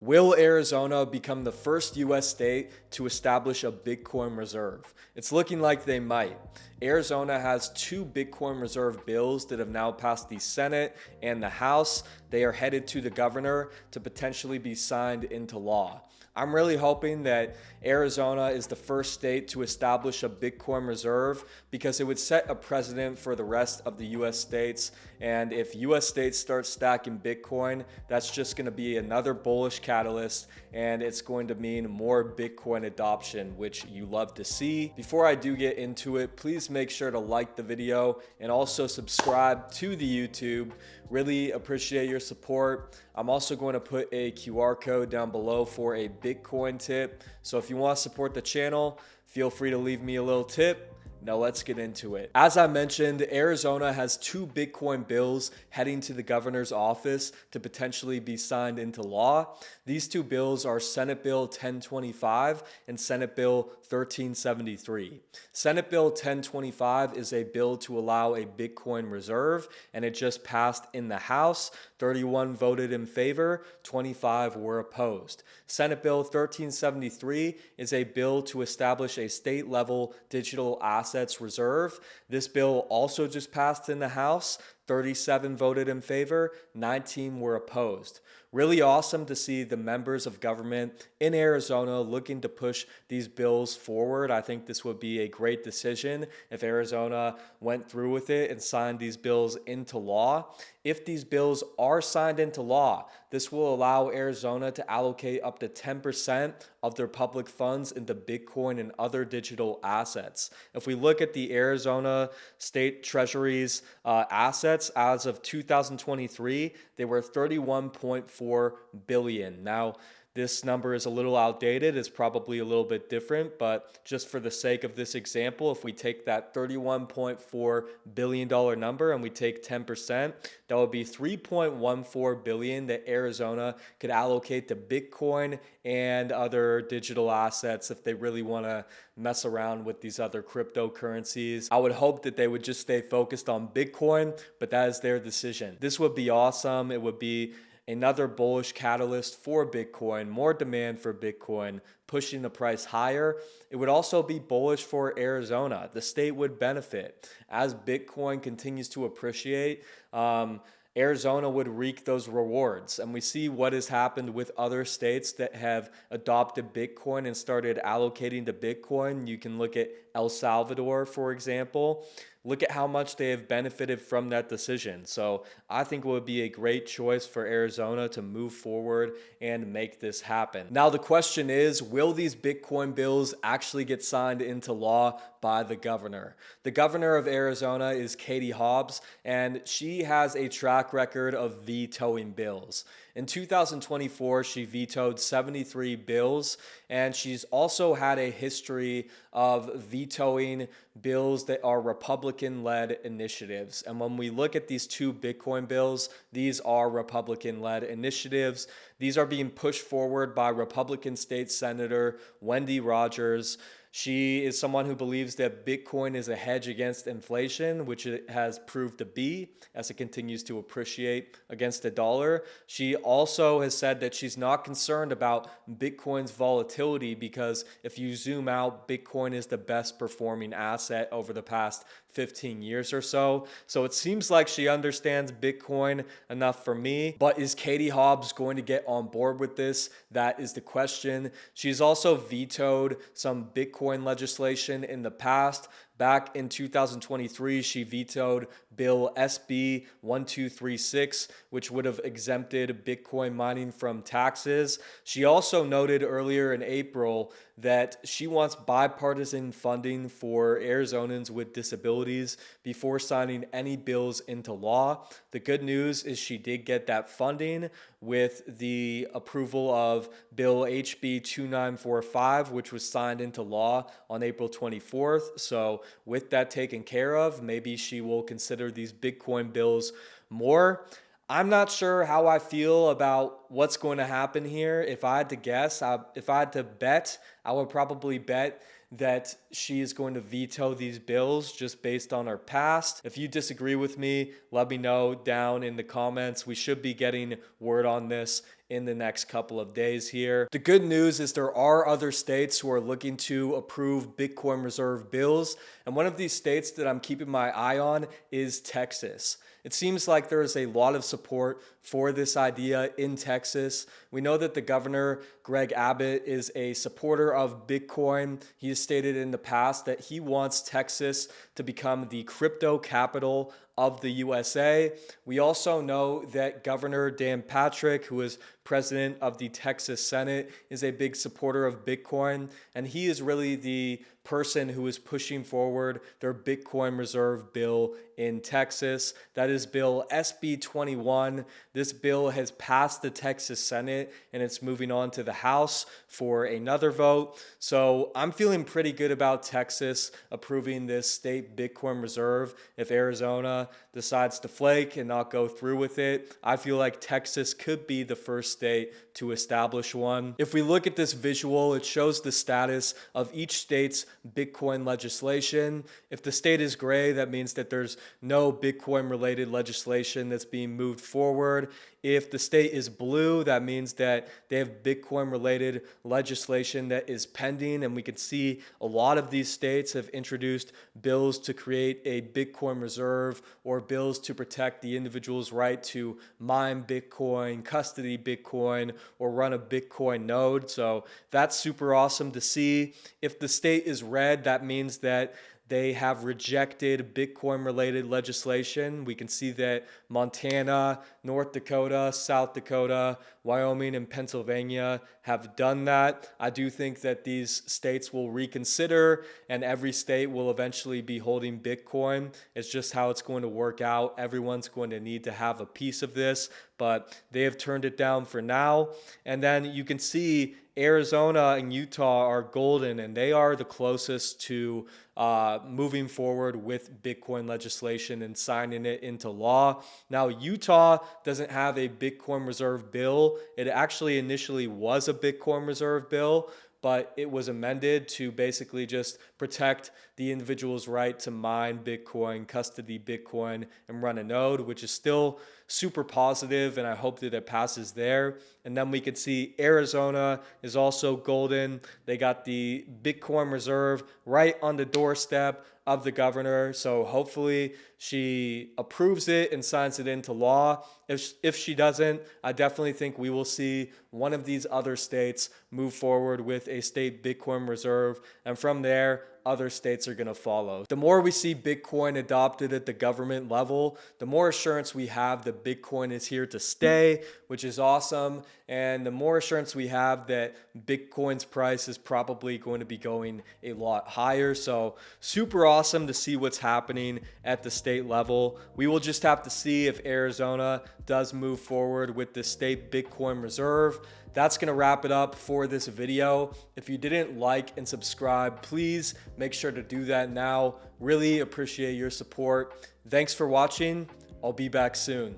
Will Arizona become the first U.S. state to establish a Bitcoin reserve? It's looking like they might. Arizona has two Bitcoin reserve bills that have now passed the Senate and the House. They are headed to the governor to potentially be signed into law. I'm really hoping that Arizona is the first state to establish a Bitcoin reserve because it would set a precedent for the rest of the US states. And if US states start stacking Bitcoin, that's just going to be another bullish catalyst, and it's going to mean more Bitcoin adoption, which you love to see. Before I do get into it, please make sure to like the video and also subscribe to the YouTube. Really appreciate your support. I'm also going to put a QR code down below for a Bitcoin tip. So if you want to support the channel, feel free to leave me a little tip. Now let's get into it. As I mentioned, Arizona has two Bitcoin bills heading to the governor's office to potentially be signed into law. These two bills are Senate Bill 1025 and Senate Bill 1373. Senate Bill 1025 is a bill to allow a Bitcoin reserve, and it just passed in the House. 31 voted in favor, 25 were opposed. Senate Bill 1373 is a bill to establish a state-level digital assets reserve. This bill also just passed in the House. 37 voted in favor, 19 were opposed. Really awesome to see the members of government in Arizona looking to push these bills forward. I think this would be a great decision if Arizona went through with it and signed these bills into law. If these bills are signed into law, this will allow Arizona to allocate up to 10% of their public funds into Bitcoin and other digital assets. If we look at the Arizona State Treasury's assets as of 2023, they were 31.4 billion. Now, this number is a little outdated. It's probably a little bit different, but just for the sake of this example, if we take that $31.4 billion number and we take 10%, that would be $3.14 billion that Arizona could allocate to Bitcoin and other digital assets if they really want to mess around with these other cryptocurrencies. I would hope that they would just stay focused on Bitcoin, but that is their decision. This would be awesome. It would be another bullish catalyst for Bitcoin, more demand for Bitcoin, pushing the price higher. It would also be bullish for Arizona. The state would benefit. As Bitcoin continues to appreciate, Arizona would reap those rewards. And we see what has happened with other states that have adopted Bitcoin and started allocating to Bitcoin. You can look at El Salvador, for example. Look at how much they have benefited from that decision. So I think it would be a great choice for Arizona to move forward and make this happen. Now the question is, will these Bitcoin bills actually get signed into law by the governor? The governor of Arizona is Katie Hobbs, and she has a track record of vetoing bills. In 2024, she vetoed 73 bills, and she's also had a history of vetoing bills that are Republican-led initiatives. And when we look at these two Bitcoin bills, these are Republican-led initiatives. These are being pushed forward by Republican State Senator Wendy Rogers. She is someone who believes that Bitcoin is a hedge against inflation, which it has proved to be as it continues to appreciate against the dollar. She also has said that she's not concerned about Bitcoin's volatility because if you zoom out, Bitcoin is the best performing asset over the past 15 years or so. So it seems like she understands Bitcoin enough for me. But is Katie Hobbs going to get on board with this? That is the question. She's also vetoed some Bitcoin legislation in the past. Back in 2023, she vetoed Bill SB 1236, which would have exempted Bitcoin mining from taxes. She also noted earlier in April that she wants bipartisan funding for Arizonans with disabilities before signing any bills into law. The good news is she did get that funding with the approval of Bill HB 2945, which was signed into law on April 24th. So with that taken care of, maybe she will consider these Bitcoin bills more. I'm not sure how I feel about what's going to happen here. If I had to guess, if I had to bet, I would probably bet that she is going to veto these bills just based on her past. If you disagree with me, let me know down in the comments. We should be getting word on this in the next couple of days here. The good news is there are other states who are looking to approve Bitcoin reserve bills, and one of these states that I'm keeping my eye on is Texas. It seems like there is a lot of support for this idea in Texas. We know that the governor, Greg Abbott, is a supporter of Bitcoin. He has stated in the past that he wants Texas to become the crypto capital of the USA. We also know that Governor Dan Patrick, who is president of the Texas Senate, is a big supporter of Bitcoin, and he is really the person who is pushing forward their Bitcoin reserve bill in Texas. That is Bill SB 21. This bill has passed the Texas Senate and it's moving on to the House for another vote. So I'm feeling pretty good about Texas approving this state Bitcoin reserve. If Arizona decides to flake and not go through with it, I feel like Texas could be the first state to establish one. If we look at this visual, it shows the status of each state's Bitcoin legislation. If the state is gray, that means that there's no Bitcoin related legislation that's being moved forward. If the state is blue, that means that they have Bitcoin related legislation that is pending, and we can see a lot of these states have introduced bills to create a Bitcoin reserve or bills to protect the individual's right to mine Bitcoin, custody Bitcoin, or run a Bitcoin node. So that's super awesome to see. If the state is red, that means that they have rejected Bitcoin-related legislation. We can see that Montana, North Dakota, South Dakota, Wyoming, and Pennsylvania have done that. I do think that these states will reconsider, and every state will eventually be holding Bitcoin. It's just how it's going to work out. Everyone's going to need to have a piece of this, but they have turned it down for now. And then you can see Arizona and Utah are golden, and they are the closest to moving forward with Bitcoin legislation and signing it into law. Now, Utah doesn't have a Bitcoin reserve bill. It actually initially was a Bitcoin reserve bill, but it was amended to basically just protect the individual's right to mine Bitcoin, custody Bitcoin, and run a node, which is still super positive, and I hope that it passes there. And then we could see Arizona is also golden. They got the Bitcoin reserve right on the doorstep of the governor, so hopefully she approves it and signs it into law. If she doesn't, I definitely think we will see one of these other states move forward with a state Bitcoin reserve, and from there, other states are going to follow. The more we see Bitcoin adopted at the government level, the more assurance we have that Bitcoin is here to stay, which is awesome. And the more assurance we have that Bitcoin's price is probably going to be going a lot higher. So super awesome to see what's happening at the state level. We will just have to see if Arizona does move forward with the state Bitcoin reserve. That's going to wrap it up for this video. If you didn't like and subscribe, please make sure to do that now. Really appreciate your support. Thanks for watching. I'll be back soon.